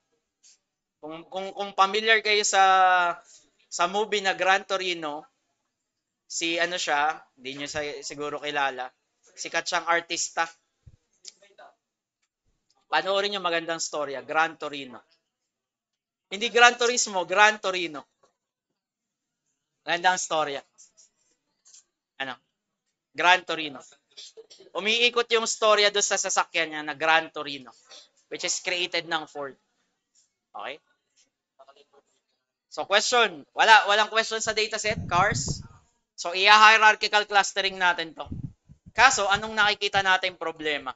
[SPEAKER 1] Kung familiar kayo sa movie na Gran Torino, si ano siya, hindi niyo siguro kilala. Sikat siyang artista. Panoorin niyo, magandang storya, Gran Torino. Hindi Gran Turismo, Gran Torino. Magandang storya. Ano? Gran Torino. Umiikot yung storya doon sa sasakyan niya na Gran Torino, which is created ng Ford. Okay? So question, walang question sa dataset, cars. So i-hierarchical clustering natin 'to. Kaso anong nakikita natin problema?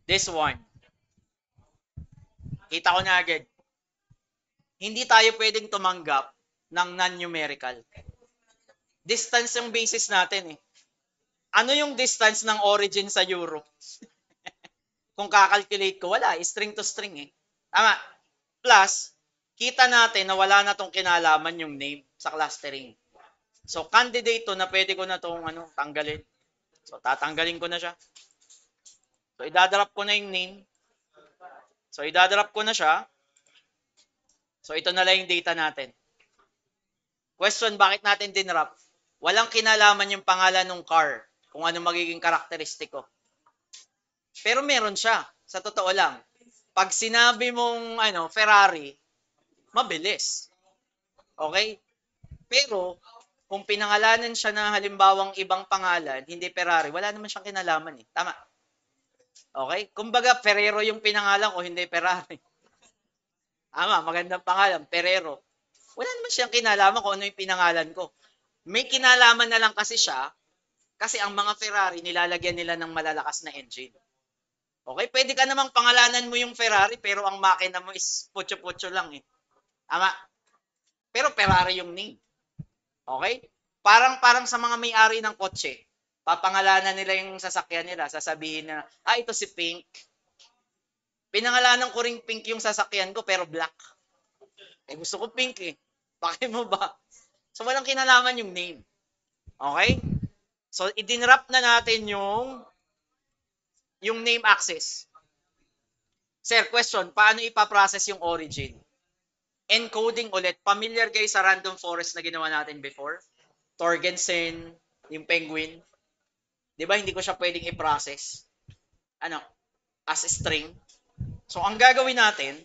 [SPEAKER 1] This one. Kita ko na agad. Hindi tayo pwedeng tumanggap ng non-numerical. Distance yung basis natin eh. Ano yung distance ng origin sa Europe? Kung kakalculate ko, wala, string to string eh. Tama. Plus, kita natin na wala na tong kinalaman yung name sa clustering. So, candidate to na pwede ko na tong tanggalin. So, tatanggalin ko na siya. So, idadrop ko na yung name. So, idadrop ko na siya. So, ito na lang yung data natin. Question, bakit natin dinrop? Walang kinalaman yung pangalan ng car kung ano magiging karakteristiko. Pero meron siya. Sa totoo lang. Pag sinabi mong Ferrari, mabilis. Okay? Pero, kung pinangalanan siya na halimbawang ibang pangalan, hindi Ferrari, wala naman siyang kinalaman eh. Tama? Okay? Kumbaga, Ferrero yung pinangalan ko, hindi Ferrari. Tama, magandang pangalan, Ferrero. Wala naman siyang kinalaman kung ano yung pinangalan ko. May kinalaman na lang kasi siya, kasi ang mga Ferrari, nilalagyan nila ng malalakas na engine. Okay? Pwede ka namang pangalanan mo yung Ferrari, pero ang makina mo is putyo-putyo lang eh. Tama? Pero Ferrari yung name. Okay? Parang sa mga may-ari ng kotse, papangalanan nila yung sasakyan nila, sasabihin na, ito si Pink. Pinangalanan ko ring Pink yung sasakyan ko, pero black. Gusto ko pink eh. Bakit mo ba? So, walang kinalaman yung name. Okay? So, idinrap na natin yung name access. Sir, question, paano ipaprocess yung origin? Encoding ulit. Familiar kayo sa random forest na ginawa natin before? Torgensen, yung penguin. Di ba, hindi ko siya pwedeng i-process. As a string. So, ang gagawin natin,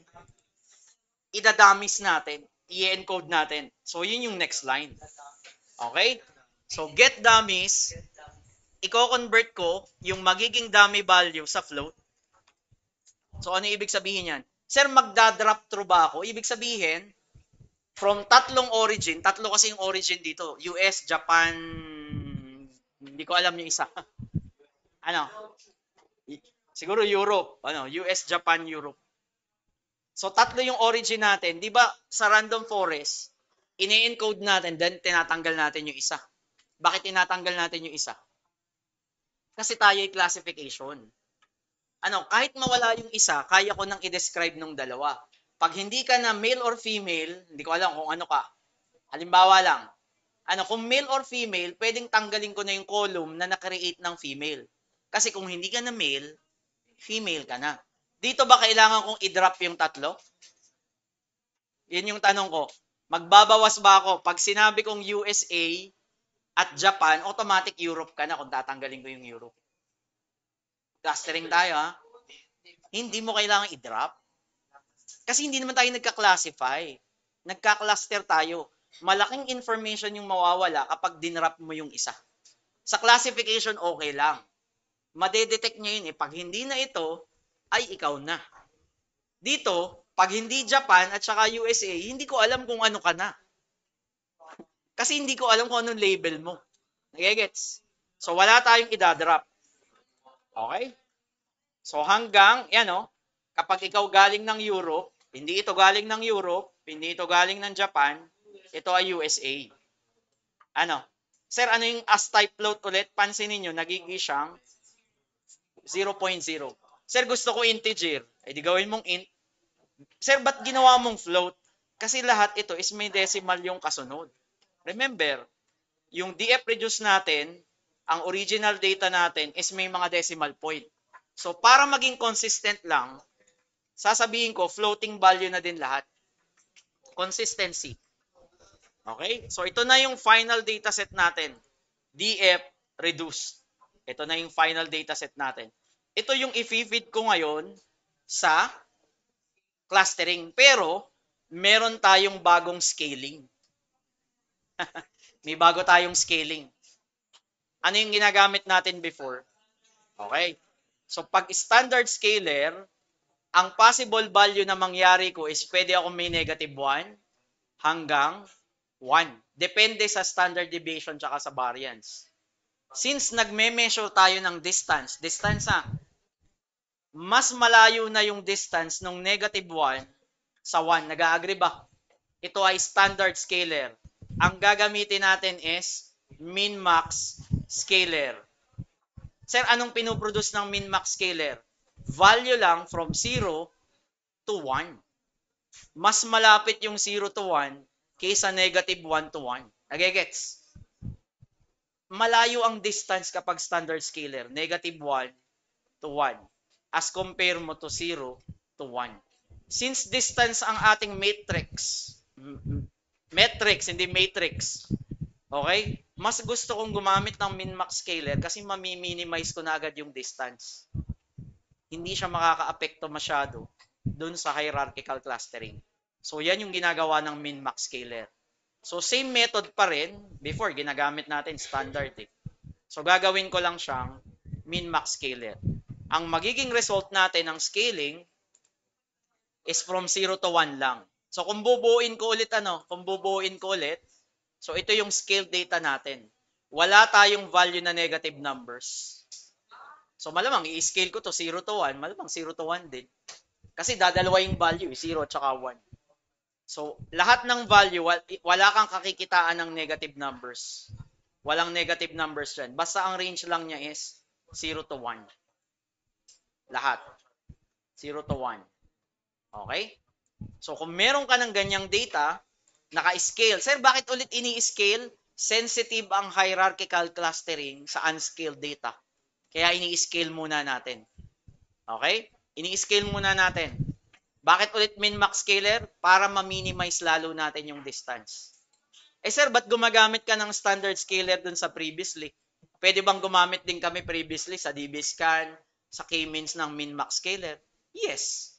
[SPEAKER 1] idadamis natin, i-encode natin. So, yun yung next line. Okay? So, get dummies, i-convert ko yung magiging dummy value sa float. So, ano ibig sabihin yan? Sir, magda-drop through ba ako? Ibig sabihin, from tatlong origin, tatlo kasi yung origin dito, US, Japan, hindi ko alam yung isa. Siguro Europe, US, Japan, Europe. So, tatlo yung origin natin. Di ba sa random forest, ini-encode natin, then tinatanggal natin yung isa. Bakit tinatanggal natin yung isa? Kasi tayo ay classification. Kahit mawala yung isa, kaya ko nang i-describe nung dalawa. Pag hindi ka na male or female, hindi ko alam kung ano ka. Halimbawa lang, kung male or female, pwedeng tanggalin ko na yung column na na-create ng female. Kasi kung hindi ka na male, female ka na. Dito ba kailangan kong i-drop yung tatlo? Yun yung tanong ko. Magbabawas ba ako? Pag sinabi kong USA at Japan, automatic Europe ka na kung tatanggalin ko yung Europe. Clustering tayo ha. Hindi mo kailangan i-drop. Kasi hindi naman tayo nagka-classify. Nagka-cluster tayo. Malaking information yung mawawala kapag dinrop mo yung isa. Sa classification, okay lang. Madedetect niya yun eh. Pag hindi na ito, ay ikaw na. Dito, pag hindi Japan at saka USA, hindi ko alam kung ano ka na. Kasi hindi ko alam kung anong label mo. Nagigets? So, wala tayong idadrop. Okay? So, hanggang, kapag ikaw galing ng Europe, hindi ito galing ng Europe, hindi ito galing ng Japan, ito ay USA. Sir, ano yung as type float ulit? Pansinin nyo, nagiging siyang 0.0. Sir, gusto ko integer. Di gawin mong int. Sir, ba't ginawa mong float? Kasi lahat ito is may decimal yung kasunod. Remember, yung DF reduce natin, ang original data natin is may mga decimal point. So, para maging consistent lang, sasabihin ko, floating value na din lahat. Consistency. Okay? So, ito na yung final data set natin. DF reduced. Ito na yung final data set natin. Ito yung i-feed ko ngayon sa clustering. Pero, meron tayong bagong scaling. May bago tayong scaling. Ano yung ginagamit natin before? Okay. So, pag standard scaler, ang possible value na mangyari ko is pwede ako may negative 1 hanggang 1. Depende sa standard deviation tsaka sa variance. Since nagme-measure tayo ng distance mas malayo na yung distance ng negative 1 sa 1. Nag-agree ba? Ito ay standard scaler. Ang gagamitin natin is min-max scaler. Sir, anong pinuproduce ng min-max scaler? Value lang from 0 to 1. Mas malapit yung 0 to 1 kaysa negative 1 to 1. Nagigets? Malayo ang distance kapag standard scaler. Negative 1 to 1. As compare mo to 0 to 1. Since distance ang ating matrix, hindi matrix, okay? Mas gusto kong gumamit ng min-max scaler kasi mami-minimize ko na agad yung distance. Hindi siya makaka-apekto masyado dun sa hierarchical clustering. So, yan yung ginagawa ng min-max scaler. So, same method pa rin. Before, ginagamit natin standard eh. So, gagawin ko lang siyang min-max scaler. Ang magiging result natin ng scaling is from 0 to 1 lang. So, kung bubuuin ko ulit, so ito yung scale data natin. Wala tayong value na negative numbers. So, malamang i-scale ko to 0 to 1, malamang 0 to 1 din. Kasi dadalawa yung value, 0 at saka 1. So, lahat ng value, wala kang kakikitaan ng negative numbers. Walang negative numbers dyan. Basta ang range lang niya is 0 to 1. Lahat. 0 to 1. Okay? So, kung meron ka ng ganyang data, naka-scale. Sir, bakit ulit ini-scale? Sensitive ang hierarchical clustering sa unscaled data. Kaya ini-scale muna natin. Okay? Ini-scale muna natin. Bakit ulit min-max scaler? Para ma-minimize lalo natin yung distance. Eh sir, ba't gumagamit ka ng standard scaler dun sa previously? Pwede bang gumamit din kami previously sa DBScan, sa K-means ng min-max scaler? Yes.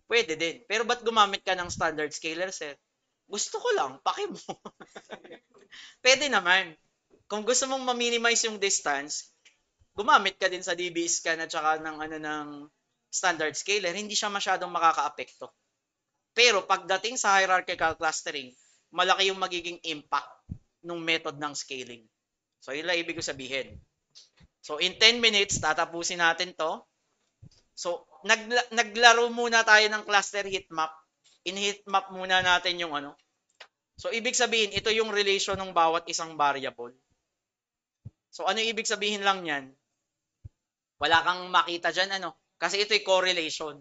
[SPEAKER 1] Pwede din. Pero ba't gumamit ka ng standard scaler, sir? Gusto ko lang, paki mo. Pwede naman. Kung gusto mong ma-minimize yung distance, gumamit ka din sa DBScan at saka ng standard scaler, hindi siya masyadong makaka-apekto. Pero pagdating sa hierarchical clustering, malaki yung magiging impact ng method ng scaling. So, yun lang ibig ko sabihin. So, in 10 minutes, tatapusin natin to. So, naglaro muna tayo ng cluster heatmap. In-heatmap muna natin yung ano. So, ibig sabihin, ito yung relation ng bawat isang variable. So, ano ibig sabihin lang yan? Wala kang makita dyan, ano? Kasi ito'y correlation.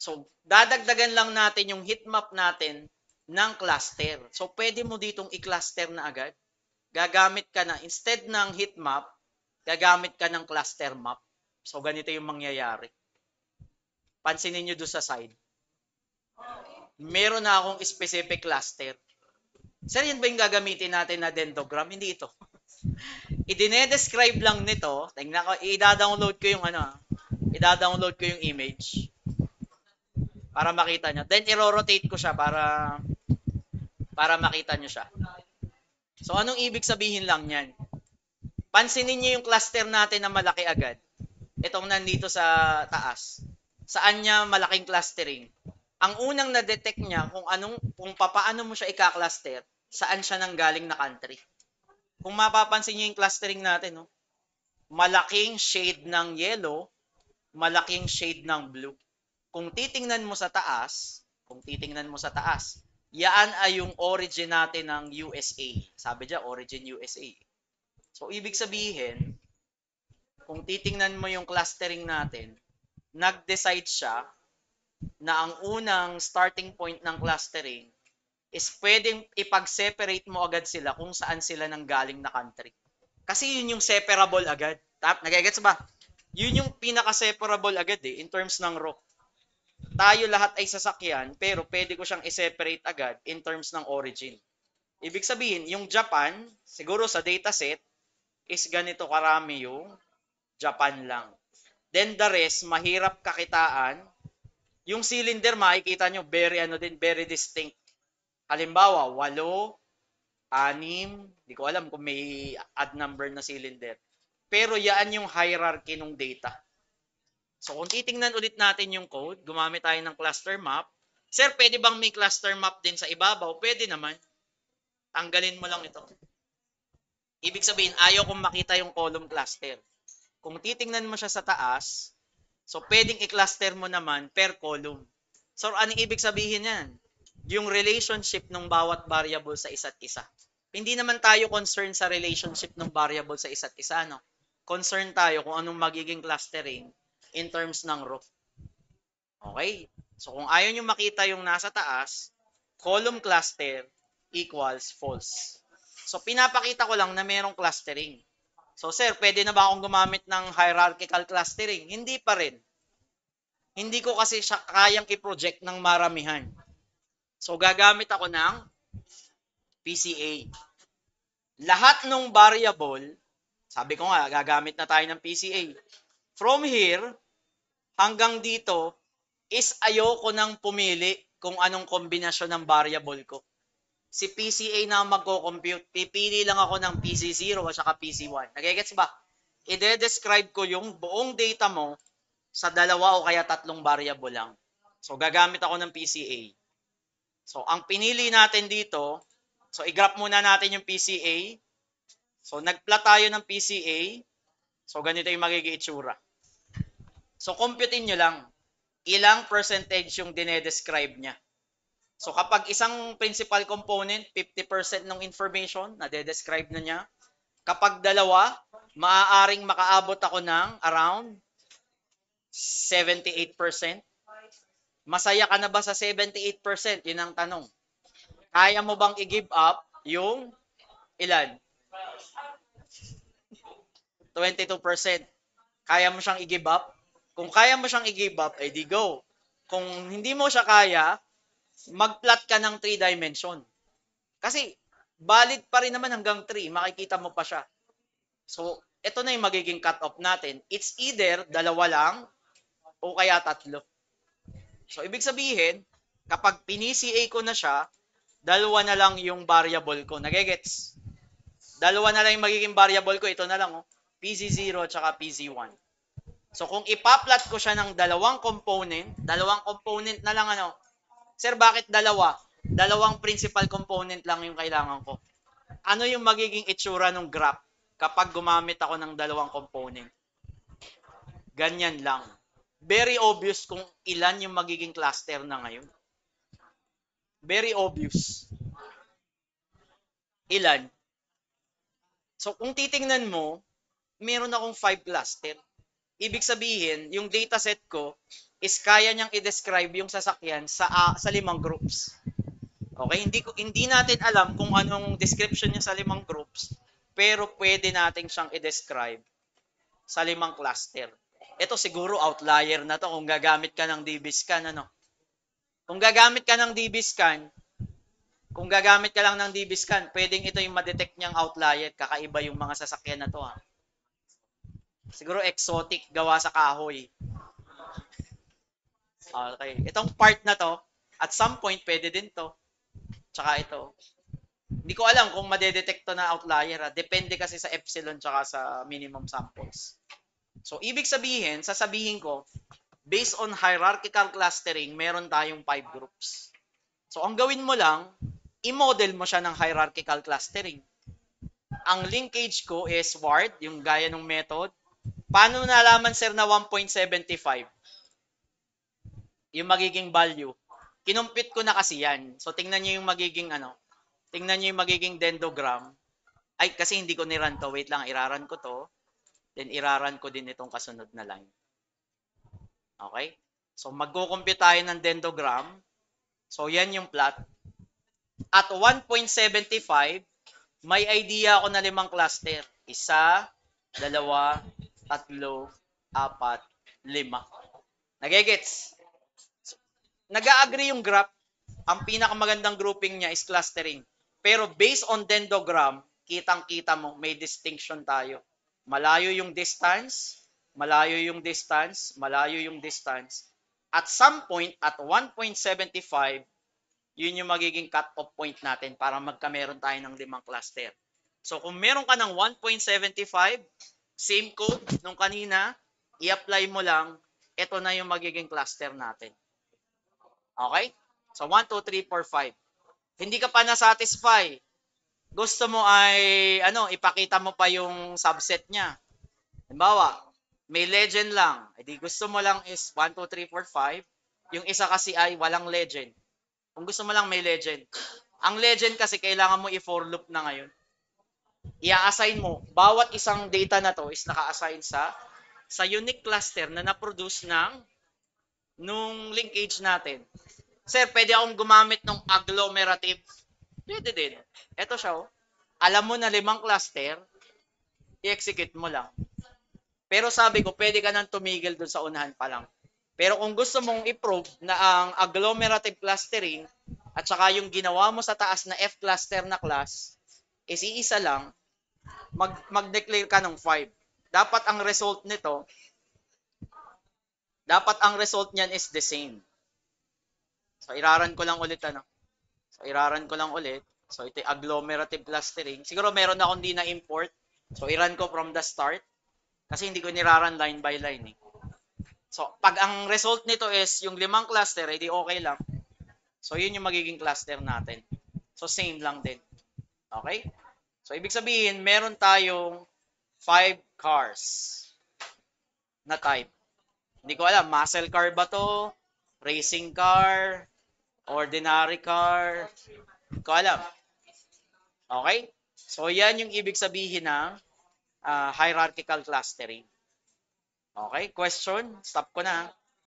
[SPEAKER 1] So, dadagdagan lang natin yung heatmap natin ng cluster. So, pwede mo ditong i-cluster na agad. Gagamit ka na, instead ng heatmap, gagamit ka ng cluster map. So, ganito yung mangyayari. Pansinin nyo doon sa side. Meron na akong specific cluster. Sir, yan ba yung gagamitin natin na dendrogram? Hindi ito. I-describe lang nito. Tingnan ko, i-download ko yung i-download ko yung image para makita nyo. Then, i-rotate ko siya para makita nyo siya. So, anong ibig sabihin lang yan? Pansinin nyo yung cluster natin na malaki agad. Itong nandito sa taas. Saan niya malaking clustering? Ang unang na-detect niya kung papaano mo siya i-cluster, saan siya nanggaling na country. Kung mapapansin niyo yung clustering natin, no? Malaking shade ng yellow, malaking shade ng blue. Kung titingnan mo sa taas, yan ay yung origin natin ng USA. Sabi diyan, origin USA. So, ibig sabihin, kung titingnan mo yung clustering natin, nag-decide siya na ang unang starting point ng clustering is pwedeng ipag-separate mo agad sila kung saan sila nanggaling na country. Kasi yun yung separable agad. Nagigets ba? Yun yung pinaka-separable agad in terms ng row. Tayo lahat ay sasakyan, pero pwede ko siyang i-separate agad in terms ng origin. Ibig sabihin, yung Japan, siguro sa dataset, is ganito karami yung Japan lang. Then the rest, mahirap kakitaan. Yung cylinder, makikita nyo, very distinct. Halimbawa, 8, 6, di ko alam kung may odd number na cylinder. Pero yan yung hierarchy ng data. So kung titingnan ulit natin yung code, gumamit tayo ng cluster map. Sir, pwede bang may cluster map din sa ibabaw? Pwede naman. Tanggalin mo lang ito. Ibig sabihin, ayaw kong makita yung column cluster. Kung titingnan mo siya sa taas, so pwedeng i-cluster mo naman per column. So ano ibig sabihin yan? Yung relationship ng bawat variable sa isa't isa. Hindi naman tayo concerned sa relationship ng variable sa isa't isa, no? Concerned tayo kung anong magiging clustering in terms ng row. Okay? So kung ayaw nyo makita yung nasa taas, column cluster equals false. So pinapakita ko lang na merong clustering. So sir, pwede na ba akong gumamit ng hierarchical clustering? Hindi pa rin. Hindi ko kasi siya kayang i-project ng maramihan. So gagamit ako ng PCA. Lahat ng variable, sabi ko nga, gagamit na tayo ng PCA. From here, hanggang dito, is ayoko nang pumili kung anong kombinasyon ng variable ko. Si PCA na magko-compute, pipili lang ako ng PC0 at saka PC1. Nagigets ba? I-describe ko yung buong data mo sa 2 o kaya 3 variable lang. So, gagamit ako ng PCA. So, ang pinili natin dito, so, i-graph muna natin yung PCA. So, nag-plot tayo ng PCA. So, ganito yung magiging itsura. So, computein nyo lang ilang percentage yung dinedescribe niya. So, kapag isang principal component, 50% ng information na de-describe na niya. Kapag dalawa, maaaring makaabot ako ng around 78%. Masaya ka na ba sa 78%? Yun ang tanong. Kaya mo bang i-give up yung ilan? 22%. Kaya mo siyang i-give up? Kung kaya mo siyang i-give up, eh di go. Kung hindi mo siya kaya, mag-plot ka ng 3 dimension. Kasi, valid pa rin naman hanggang 3. Makikita mo pa siya. So, ito na yung magiging cut-off natin. It's either 2 lang o kaya 3. So, ibig sabihin, kapag pinCA ko na siya, 2 na lang yung variable ko. Nagigets? 2 na lang yung magiging variable ko. Ito na lang, PC0 at saka PC1. So, kung ipa-plot ko siya ng 2 component na lang Sir, bakit 2? 2 principal component lang yung kailangan ko. Ano yung magiging itsura ng graph kapag gumamit ako ng 2 component? Ganyan lang. Very obvious kung ilan yung magiging cluster na ngayon. Very obvious. Ilan? So, kung titingnan mo, meron akong 5 cluster. Ibig sabihin, yung dataset ko is kaya niyang i-describe yung sasakyan sa 5 groups. Okay, hindi natin alam kung anong description niya sa 5 groups, pero pwede nating siyang i-describe sa 5 cluster. Ito siguro outlier na to kung gagamit ka ng DBScan Kung gagamit ka ng DBScan, kung gagamit ka lang ng DBScan, pwedeng ito yung ma-detect niyang outlier, kakaiba yung mga sasakyan na to Siguro exotic, gawa sa kahoy. Okay. Itong part na to, at some point, pwede din to. Tsaka ito. Hindi ko alam kung madedetect to na outlier. Depende kasi sa epsilon tsaka sa minimum samples. So, ibig sabihin, sasabihin ko, based on hierarchical clustering, meron tayong 5 groups. So, ang gawin mo lang, i-model mo siya ng hierarchical clustering. Ang linkage ko is ward, yung gaya ng method. Paano nalaman, sir, na 1.75? Yung magiging value. Kinumpit ko na kasi yan. So, tingnan nyo yung magiging tingnan nyo yung magiging dendrogram. Ay, kasi hindi ko ni-run to. Wait lang, iraran ko to. Then, iraran ko din itong kasunod na line. Okay? So, magkukumpute tayo ng dendrogram. So, yan yung plot. At 1.75, may idea ako na 5 cluster. Isa, dalawa, tatlo, apat, 5. Nagigets? Nag-agree yung graph. Ang pinakamagandang grouping niya is clustering. Pero based on dendrogram, kitang-kita mo, may distinction tayo. Malayo yung distance, malayo yung distance, malayo yung distance. At some point, at 1.75, yun yung magiging cut-off point natin para magkameron tayo ng 5 cluster. So kung meron ka ng 1.75, same code nung kanina, i-apply mo lang, ito na yung magiging cluster natin. Okay? So 1, 2, 3, 4, 5. Hindi ka pa na-satisfy. Gusto mo ay ipakita mo pa yung subset niya. Halimbawa, may legend lang. E di gusto mo lang is 1, 2, 3, 4, 5. Yung isa kasi ay walang legend. Kung gusto mo lang may legend. Ang legend kasi kailangan mo i-for loop na ngayon. I-assign mo, bawat isang data na to is naka-assign sa unique cluster na na-produce nung linkage natin. Sir, pwede akong gumamit ng agglomerative. Pwede din. Ito siya, oh. Alam mo na 5 cluster, i-execute mo lang. Pero sabi ko, pwede ka nang tumigil dun sa unahan pa lang. Pero kung gusto mong i-prove na ang agglomerative clustering at saka yung ginawa mo sa taas na F cluster na class is iisa lang, mag-declare ka ng 5. Dapat ang result niyan is the same. So, iraran ko lang ulit. So, ito yung agglomerative clustering. Siguro meron akong di na-import. So, i-run ko from the start. Kasi hindi ko niraran line by line. So, pag ang result nito is yung 5 cluster, edi okay lang. So, yun yung magiging cluster natin. So, same lang din. Okay? So, ibig sabihin, meron tayong 5 cars na type. Hindi ko alam, muscle car ba to? Racing car? Ordinary car? Hindi ko alam. Okay? So, yan yung ibig sabihin ng hierarchical clustering. Okay? Question? Stop ko na.